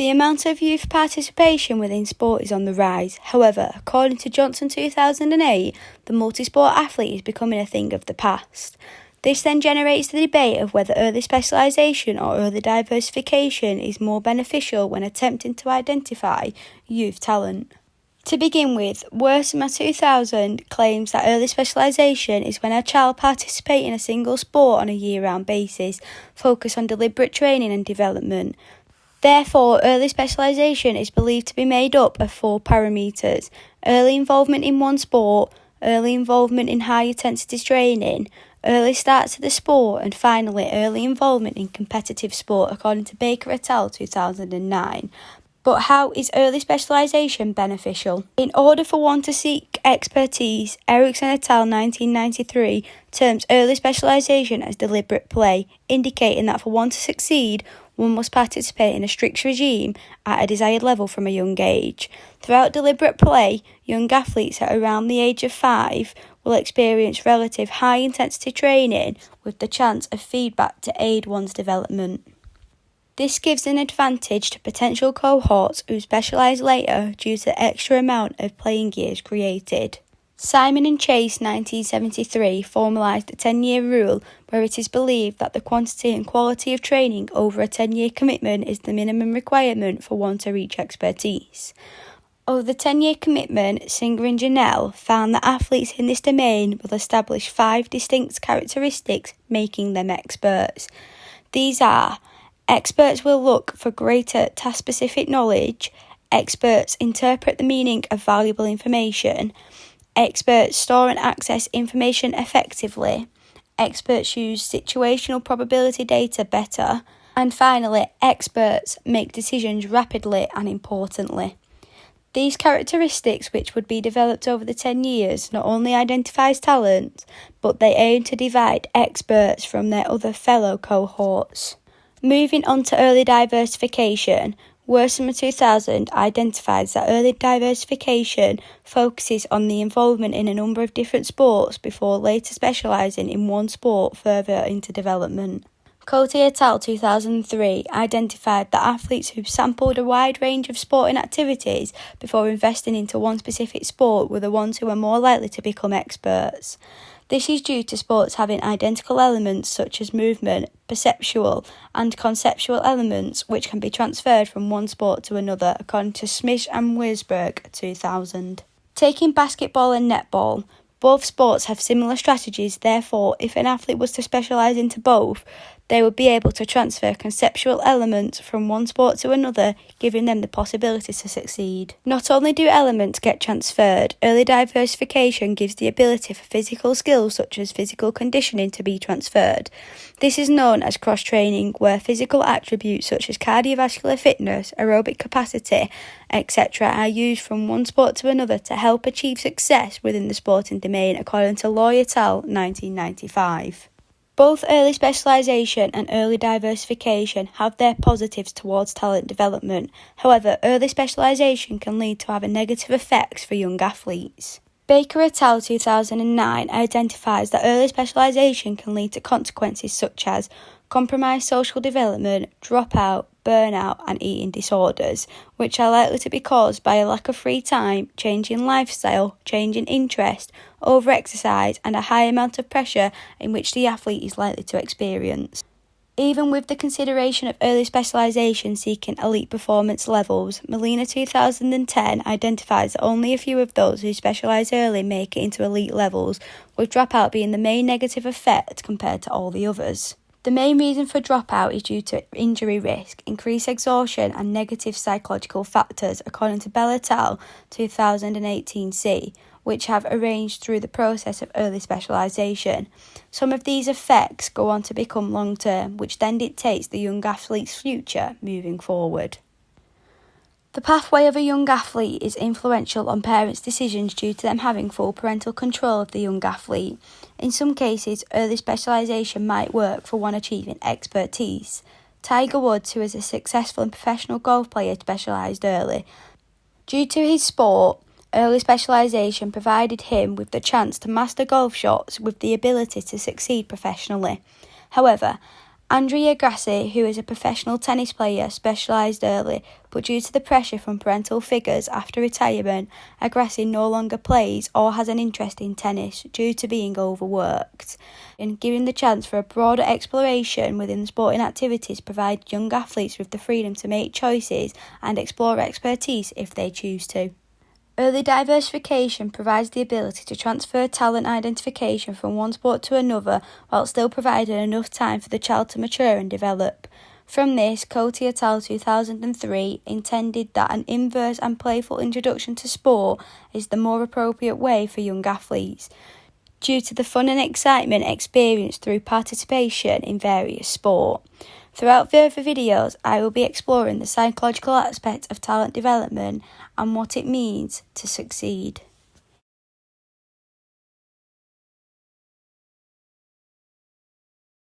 The amount of youth participation within sport is on the rise. However, according to Johnson 2008, the multi-sport athlete is becoming a thing of the past. This then generates the debate of whether early specialisation or early diversification is more beneficial when attempting to identify youth talent. To begin with, Worsimer 2000 claims that early specialisation is when a child participates in a single sport on a year-round basis, focused on deliberate training and development. Therefore, early specialisation is believed to be made up of 4 parameters: early involvement in one sport, early involvement in high-intensity training, early start to the sport, and finally, early involvement in competitive sport, according to Baker et al. 2009. But how is early specialisation beneficial? In order for one to seek expertise, Ericsson et al. 1993 terms early specialisation as deliberate play, indicating that for one to succeed, one must participate in a strict regime at a desired level from a young age. Throughout deliberate play, young athletes at around the age of 5 will experience relative high-intensity training with the chance of feedback to aid one's development. This gives an advantage to potential cohorts who specialise later due to the extra amount of playing years created. Simon and Chase 1973 formalised a 10-year rule where it is believed that the quantity and quality of training over a 10-year commitment is the minimum requirement for one to reach expertise. Over the 10-year commitment, Singer and Janelle found that athletes in this domain will establish 5 distinct characteristics, making them experts. These are: experts will look for greater task-specific knowledge, experts interpret the meaning of valuable information, experts store and access information effectively, experts use situational probability data better, and finally, experts make decisions rapidly and importantly. These characteristics, which would be developed over the 10 years, not only identifies talent, but they aim to divide experts from their other fellow cohorts. Moving on to early diversification, Worsimer 2000 identifies that early diversification focuses on the involvement in a number of different sports before later specialising in one sport further into development. Côté et al. 2003 identified that athletes who sampled a wide range of sporting activities before investing into one specific sport were the ones who were more likely to become experts. This is due to sports having identical elements such as movement, perceptual and conceptual elements which can be transferred from one sport to another, according to Smith and Weisberg 2000. Taking basketball and netball, both sports have similar strategies, therefore if an athlete was to specialise into both, they would be able to transfer conceptual elements from one sport to another, giving them the possibility to succeed. Not only do elements get transferred, early diversification gives the ability for physical skills such as physical conditioning to be transferred. This is known as cross-training, where physical attributes such as cardiovascular fitness, aerobic capacity, etc. are used from one sport to another to help achieve success within the sporting domain, according to Loy et al. 1995. Both early specialisation and early diversification have their positives towards talent development. However, early specialisation can lead to having negative effects for young athletes. Baker et al. 2009 identifies that early specialisation can lead to consequences such as compromised social development, dropout, burnout and eating disorders, which are likely to be caused by a lack of free time, change in lifestyle, change in interest, over-exercise and a high amount of pressure in which the athlete is likely to experience. Even with the consideration of early specialisation seeking elite performance levels, Molina 2010 identifies that only a few of those who specialise early make it into elite levels, with dropout being the main negative effect compared to all the others. The main reason for dropout is due to injury risk, increased exhaustion and negative psychological factors, according to Bell et al. 2018C, which have arranged through the process of early specialisation. Some of these effects go on to become long-term, which then dictates the young athlete's future moving forward. The pathway of a young athlete is influential on parents' decisions due to them having full parental control of the young athlete. In some cases, early specialisation might work for one achieving expertise. Tiger Woods, who is a successful and professional golf player, specialised early. Due to his sport, early specialisation provided him with the chance to master golf shots with the ability to succeed professionally. However, Andrea Grassi, who is a professional tennis player, specialised early, but due to the pressure from parental figures after retirement, Grassi no longer plays or has an interest in tennis due to being overworked. And giving the chance for a broader exploration within sporting activities provide young athletes with the freedom to make choices and explore expertise if they choose to. Early diversification provides the ability to transfer talent identification from one sport to another while still providing enough time for the child to mature and develop. From this, Côté et al. 2003 intended that an inverse and playful introduction to sport is the more appropriate way for young athletes, due to the fun and excitement experienced through participation in various sport. Throughout further videos, I will be exploring the psychological aspect of talent development and what it means to succeed.